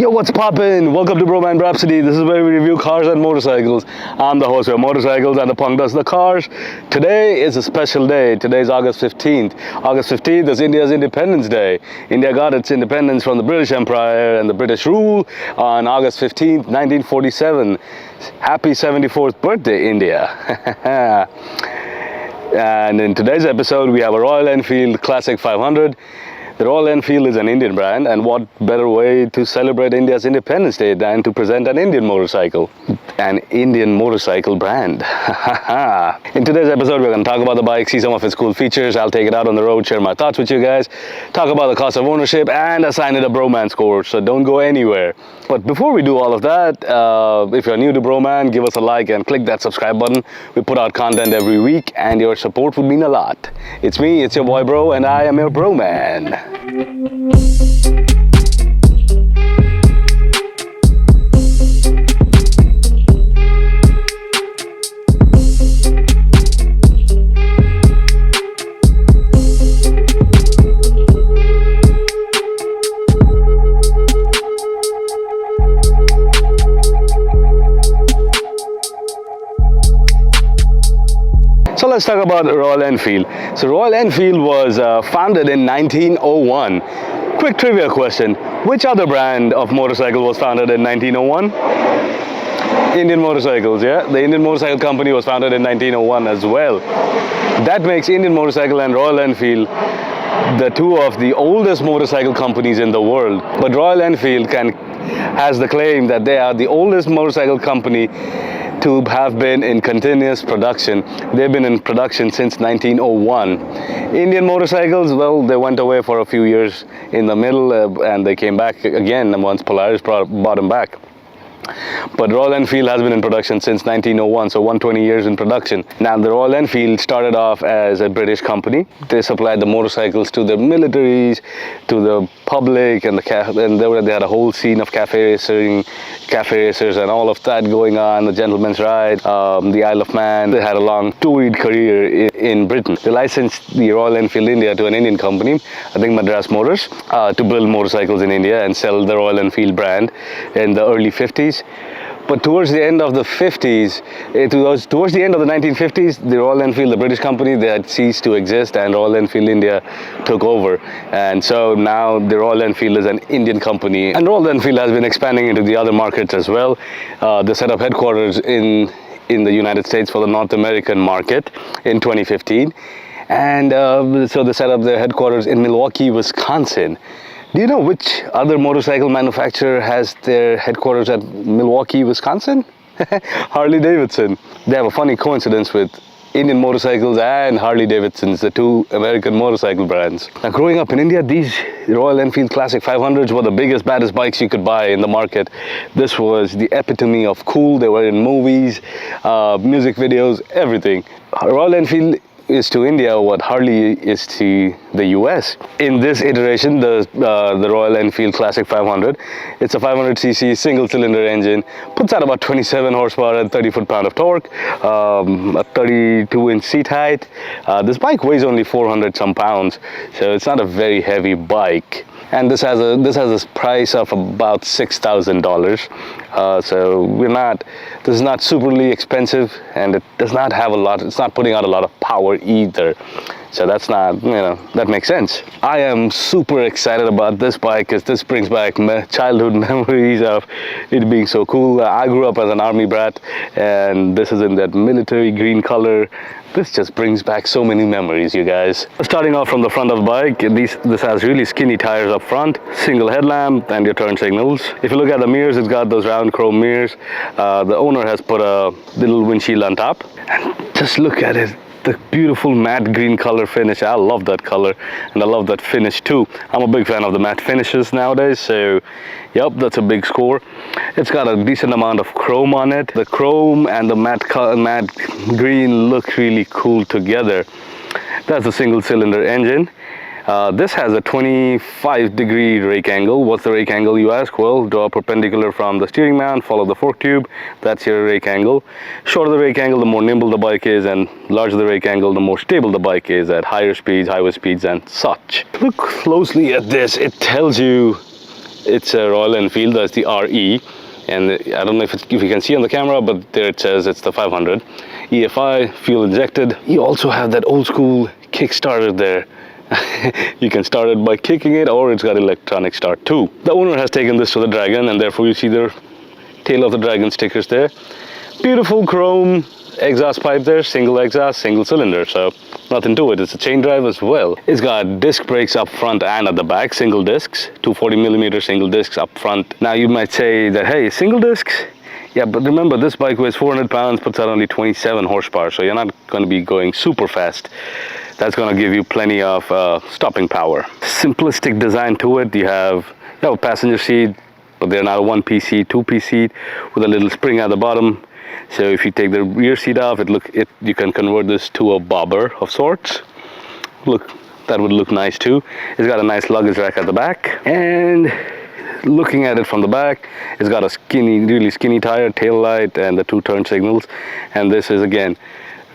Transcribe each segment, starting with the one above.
Yo, what's poppin'? Welcome to Bhroman Braapsody. This is where we review cars and motorcycles. I'm the host of Motorcycles and the punk does the cars. Today is a special day. Today is August 15th. August 15th is India's Independence Day. India got its independence from the British Empire and the British rule on August 15th, 1947. Happy 74th birthday, India. And in today's episode, we have a Royal Enfield Classic 500. The Royal Enfield is an Indian brand, and what better way to celebrate India's Independence Day than to present an Indian motorcycle? An Indian motorcycle brand. In today's episode, we're going to talk about the bike, see some of its cool features. I'll take it out on the road, share my thoughts with you guys, talk about the cost of ownership, and assign it a Bhromance score, so don't go anywhere. But before we do all of that, if you're new to Bhroman, give us a like and click that subscribe button. We put out content every week, and your support would mean a lot. It's me, it's your boy Bro, and I am your Bhroman. So let's talk about Royal Enfield. So Royal Enfield was founded in 1901. Quick trivia question. Which other brand of motorcycle was founded in 1901? Indian Motorcycles, yeah? The Indian Motorcycle Company was founded in 1901 as well. That makes Indian Motorcycle and Royal Enfield the two of the oldest motorcycle companies in the world. But Royal Enfield has the claim that they are the oldest motorcycle company to have been in continuous production. They've been in production since 1901. Indian motorcycles, well, they went away for a few years in the middle and they came back again once Polaris brought them back. But Royal Enfield has been in production since 1901, so 120 years in production. Now, the Royal Enfield started off as a British company. They supplied the motorcycles to the militaries, to the public, and they had a whole scene of cafe racers and all of that going on, the Gentleman's Ride, the Isle of Man. They had a long storied career in Britain. They licensed the Royal Enfield India to an Indian company, I think Madras Motors, to build motorcycles in India and sell the Royal Enfield brand in the early 50s. But towards the end of the 50s, towards the end of the 1950s, the Royal Enfield, the British company, they had ceased to exist and Royal Enfield India took over. And so now the Royal Enfield is an Indian company. And Royal Enfield has been expanding into the other markets as well. They set up headquarters in the United States for the North American market in 2015. And so they set up their headquarters in Milwaukee, Wisconsin. Do you know which other motorcycle manufacturer has their headquarters at Milwaukee, Wisconsin? Harley Davidson. They have a funny coincidence with Indian motorcycles and Harley Davidsons, the two American motorcycle brands. Now, growing up in India, these Royal Enfield Classic 500s were the biggest, baddest bikes you could buy in the market. This was the epitome of cool. They were in movies, music videos, everything. Royal Enfield is to India what Harley is to the US. In this iteration, the Royal Enfield Classic 500, it's a 500cc single-cylinder engine, puts out about 27 horsepower and 30 foot-pound of torque, a 32-inch seat height. This bike weighs only 400 some pounds, so it's not a very heavy bike. And this has a price of about $6,000. So this is not superly expensive, and it does not have it's not putting out a lot of power either. So that's not, that makes sense. I am super excited about this bike because this brings back childhood memories of it being so cool. I grew up as an army brat, and this is in that military green color. This just brings back so many memories, you guys. Starting off from the front of the bike, this has really skinny tires up front, single headlamp, and your turn signals. If you look at the mirrors, it's got those round chrome mirrors. The owner has put a little windshield on top. And just look at it. The beautiful matte green color finish. I love that color, and I love that finish too. I'm a big fan of the matte finishes nowadays, so yep, that's a big score. It's got a decent amount of chrome on it. The chrome and the matte green look really cool together. That's a single cylinder engine. This has a 25-degree rake angle. What's the rake angle, you ask? Well, draw perpendicular from the steering mount, follow the fork tube. That's your rake angle. Shorter the rake angle, the more nimble the bike is, and larger the rake angle, the more stable the bike is at higher speeds, highway speeds, and such. Look closely at this. It tells you It's a Royal Enfield, that's the RE. And I don't know if you can see on the camera, but there it says it's the 500. EFI, fuel injected. You also have that old school Kickstarter there. You can start it by kicking it, or it's got electronic start too. The owner has taken this to the Dragon, and therefore you see the tail of the Dragon stickers there. Beautiful chrome exhaust pipe there, single exhaust, single cylinder, so nothing to it. It's a chain drive as well. It's got disc brakes up front and at the back, single discs, 240mm single discs up front. Now you might say that, hey, single discs? Yeah, but remember, this bike weighs 400 pounds, puts out only 27 horsepower, so you're not going to be going super fast. That's going to give you plenty of stopping power. Simplistic design to it. You have a passenger seat, but they're not a one-piece seat, two-piece seat with a little spring at the bottom. So if you take the rear seat off, you can convert this to a bobber of sorts. Look, that would look nice too. It's got a nice luggage rack at the back, and looking at it from the back, it's got a really skinny tire, tail light, and the 2 turn signals. And this is again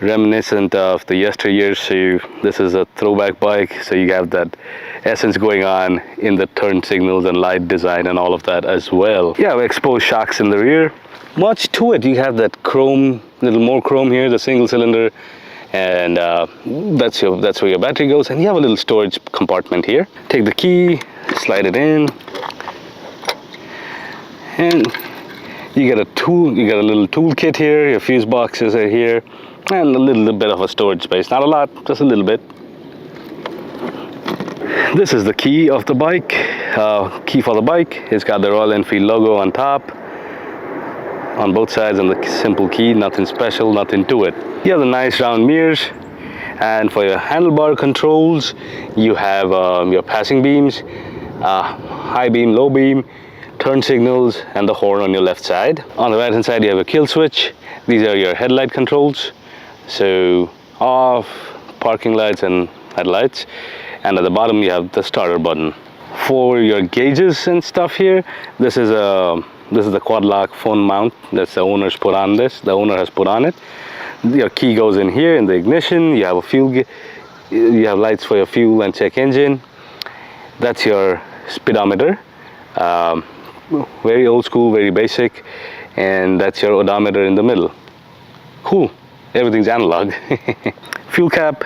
reminiscent of the yesteryears. So this is a throwback bike, so you have that essence going on in the turn signals and light design and all of that as well. Yeah, exposed shocks in the rear. Much to it. You have that chrome, little more chrome here, the single cylinder, and that's where your battery goes. And you have a little storage compartment here. Take the key, slide it in, and you get a little tool kit here. Your fuse boxes are here, and a little bit of a storage space. Not a lot, just a little bit. This is the key of the bike, key for the bike. It's got the Royal Enfield logo on top, on both sides, and the simple key. Nothing special, nothing to it. You have the nice round mirrors, and for your handlebar controls, you have your passing beams, high beam, low beam, turn signals, and the horn on your left side. On the right hand side, you have a kill switch. These are your headlight controls, so off, parking lights and headlights. And at the bottom, you have the starter button. For your gauges and stuff here, this is the quad lock phone mount that's the owner has put on it. Your key goes in here in the ignition. You have you have lights for your fuel and check engine. That's your speedometer. Very old school, very basic. And that's your odometer in the middle. Cool, everything's analog. Fuel cap,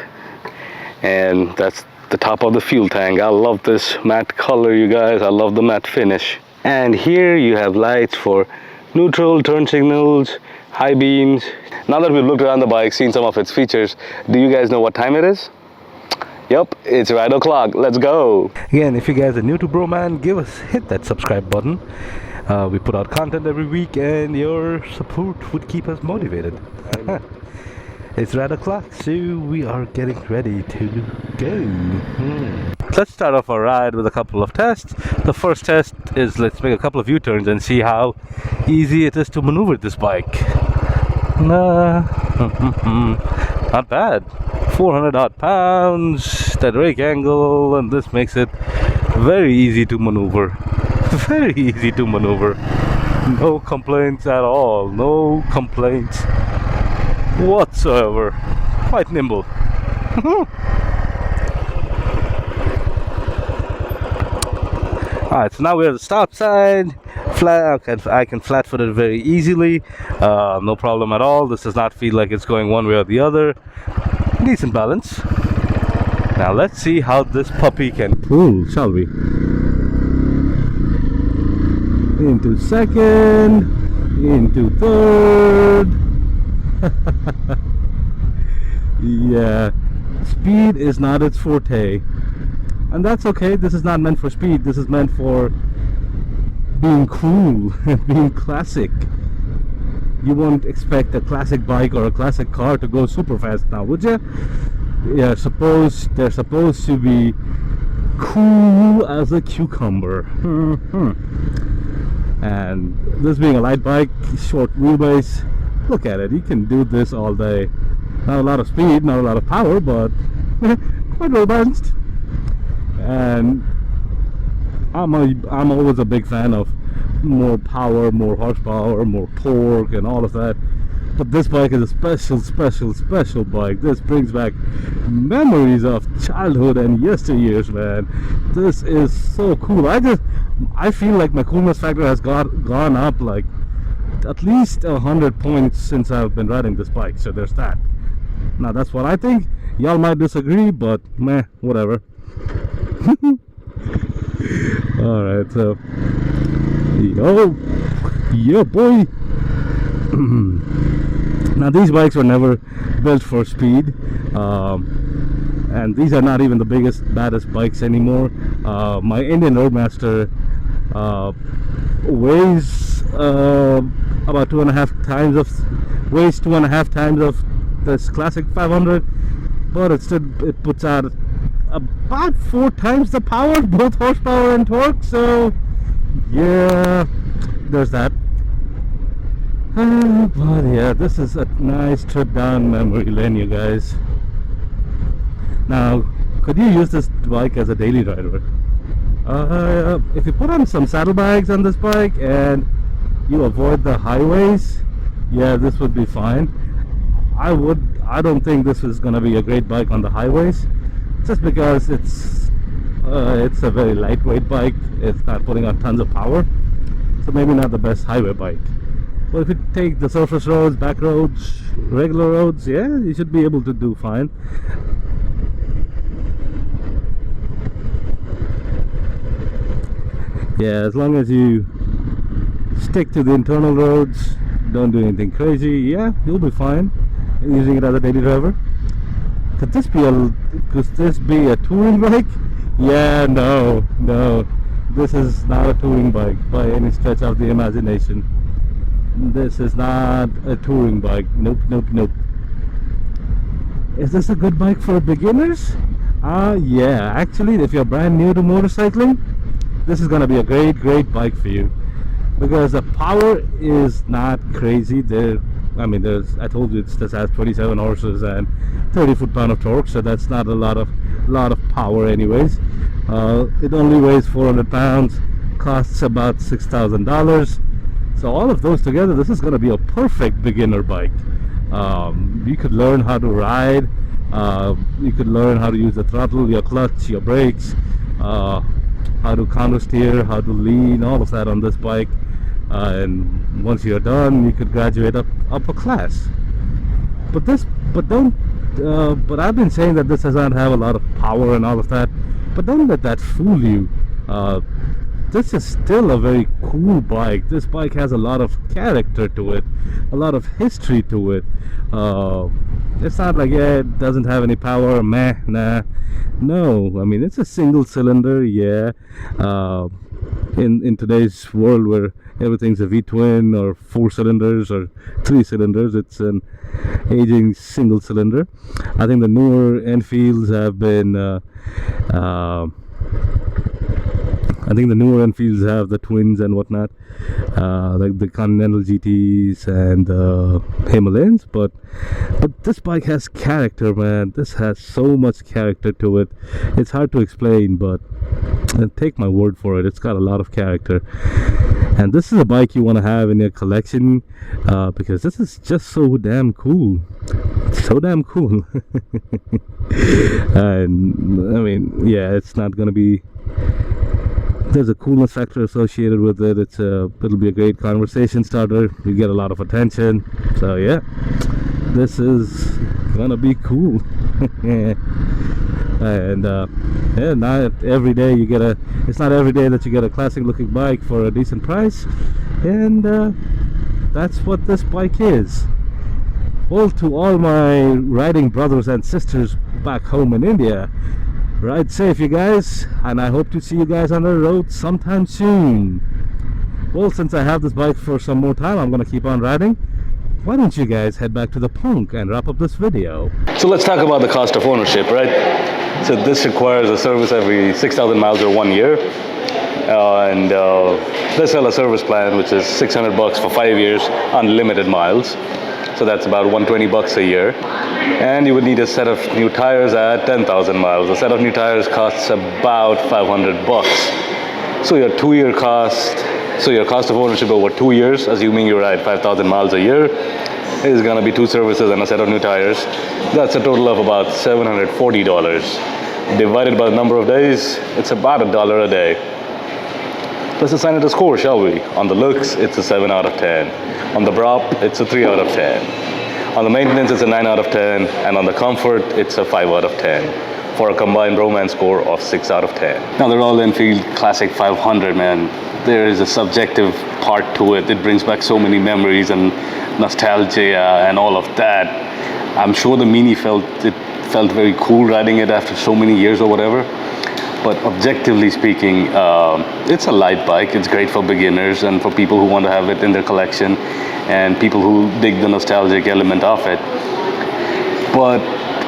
and that's the top of the fuel tank. I love this matte color, you guys. I love the matte finish. And here you have lights for neutral, turn signals, high beams. Now that we've looked around the bike, seen some of its features, do you guys know what time it is? Yep, it's right o'clock. Let's go. Again, if you guys are new to Bhroman, hit that subscribe button. We put out content every week, and your support would keep us motivated. It's right o'clock, so we are getting ready to go. Let's start off our ride with a couple of tests. The first test is, let's make a couple of U-turns and see how easy it is to maneuver this bike. Not bad. 400 odd pounds, that rake angle, and this makes it very easy to maneuver. Very easy to maneuver. No complaints at all. No complaints whatsoever. Quite nimble. Alright, so now we're at the stop sign. I can flat foot it very easily. No problem at all. This does not feel like it's going one way or the other. Decent balance. Now let's see how this puppy can pull, shall we? Into second, into third. Yeah, speed is not its forte, and that's okay. This is not meant for speed. This is meant for being cool and being classic. You won't expect a classic bike or a classic car to go super fast now, would you? Yeah, they're supposed to be cool as a cucumber. And this being a light bike, short wheelbase, look at it, you can do this all day. Not a lot of speed, not a lot of power, but quite well balanced. And I'm always a big fan of more power, more horsepower, more torque, and all of that. But this bike is a special bike. This brings back memories of childhood and yesteryears, man. This is so cool. I feel like my coolness factor has gone up like at least 100 points since I've been riding this bike. So there's that. Now that's what I think. Y'all might disagree, but meh, whatever. Alright, so yeah boy. Now these bikes were never built for speed, and these are not even the baddest bikes anymore. My Indian Roadmaster weighs about 2.5 times of this classic 500, but it puts out about 4 times the power, both horsepower and torque. So yeah, there's that. But yeah, this is a nice trip down memory lane, you guys. Now, could you use this bike as a daily rider? If you put on some saddlebags on this bike and you avoid the highways, yeah, this would be fine. I don't think this is gonna be a great bike on the highways, just because it's a very lightweight bike. It's not putting on tons of power, so maybe not the best highway bike. But if you take the surface roads, back roads, regular roads, yeah, you should be able to do fine. Yeah, as long as you stick to the internal roads, don't do anything crazy, yeah, you'll be fine using it as a daily driver. Could this be a touring bike? Yeah, no, this is not a touring bike by any stretch of the imagination. This is not a touring bike. Nope. Is this a good bike for beginners? Yeah, actually, if you're brand new to motorcycling, this is gonna be a great bike for you, because the power is not crazy. I told you this has 27 horses and 30 foot-pound of torque, so that's not a lot of power anyways. It only weighs 400 pounds, costs about $6,000. So all of those together, this is going to be a perfect beginner bike. You could learn how to ride, you could learn how to use the throttle, your clutch, your brakes, how to counter steer, how to lean, all of that on this bike. And once you're done, you could graduate up a class. But I've been saying that this does not have a lot of power and all of that, but don't let that fool you. This is still a very cool bike. This bike has a lot of character to it, a lot of history to it. It's not like, yeah, it doesn't have any power, meh, nah. No, I mean, it's a single cylinder, yeah. In today's world where everything's a V-twin or 4 cylinders or 3 cylinders, it's an aging single cylinder. I think the newer Enfields have been I think the newer Enfields have the twins and whatnot, like the Continental GTs and Himalayans, but this bike has character, man. This has so much character to it. It's hard to explain, but take my word for it, it's got a lot of character. And this is a bike you want to have in your collection, because this is just so damn cool. So damn cool. And I mean, yeah, it's not gonna be, there's a coolness factor associated with it. It'll be a great conversation starter. You get a lot of attention. So yeah, this is gonna be cool. And yeah, not every day you get it's not every day that you get a classic looking bike for a decent price, and that's what this bike is. Well, to all my riding brothers and sisters back home in India, ride safe, you guys, and I hope to see you guys on the road sometime soon. Well, since I have this bike for some more time, I'm gonna keep on riding. Why don't you guys head back to the punk and wrap up this video? So let's talk about the cost of ownership, right? So this requires a service every 6,000 miles or 1 year. And they sell a service plan which is $600 for 5 years, unlimited miles. So that's about $120 a year. And you would need a set of new tires at 10,000 miles. A set of new tires costs about $500. So your 2-year cost So your cost of ownership over 2 years, assuming you ride 5,000 miles a year, is gonna be 2 services and a set of new tires. That's a total of about $740. Divided by the number of days, it's about $1 a day. Let's assign it a score, shall we? On the looks, it's a 7 out of 10. On the Braap, it's a 3 out of 10. On the maintenance, it's a 9 out of 10. And on the comfort, it's a 5 out of 10. For a combined Bhromance score of 6 out of 10. Now, the Royal Enfield Classic 500, man, there is a subjective part to it. It brings back so many memories and nostalgia and all of that. I'm sure the Mini felt very cool riding it after so many years or whatever. But objectively speaking, it's a light bike. It's great for beginners and for people who want to have it in their collection and people who dig the nostalgic element of it. But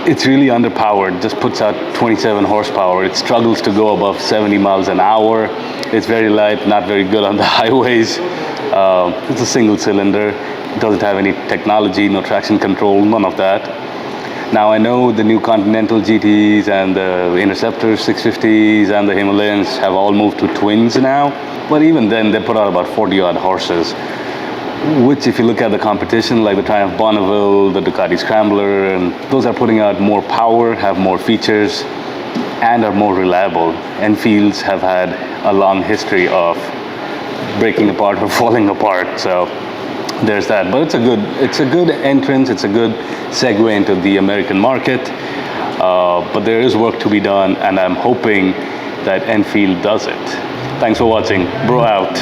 it's really underpowered, just puts out 27 horsepower. It struggles to go above 70 miles an hour. It's very light, not very good on the highways. It's a single cylinder. It doesn't have any technology, no traction control, none of that. Now I know the new Continental GTs and the Interceptor 650s and the Himalayans have all moved to twins now, but even then they put out about 40 odd horses, which if you look at the competition like the Triumph Bonneville, the Ducati Scrambler, and those are putting out more power, have more features, and are more reliable. Enfields have had a long history of breaking apart or falling apart, so there's that. But it's a good entrance, it's a good segue into the American market, but there is work to be done, and I'm hoping that Enfield does it. Thanks for watching. Bro out.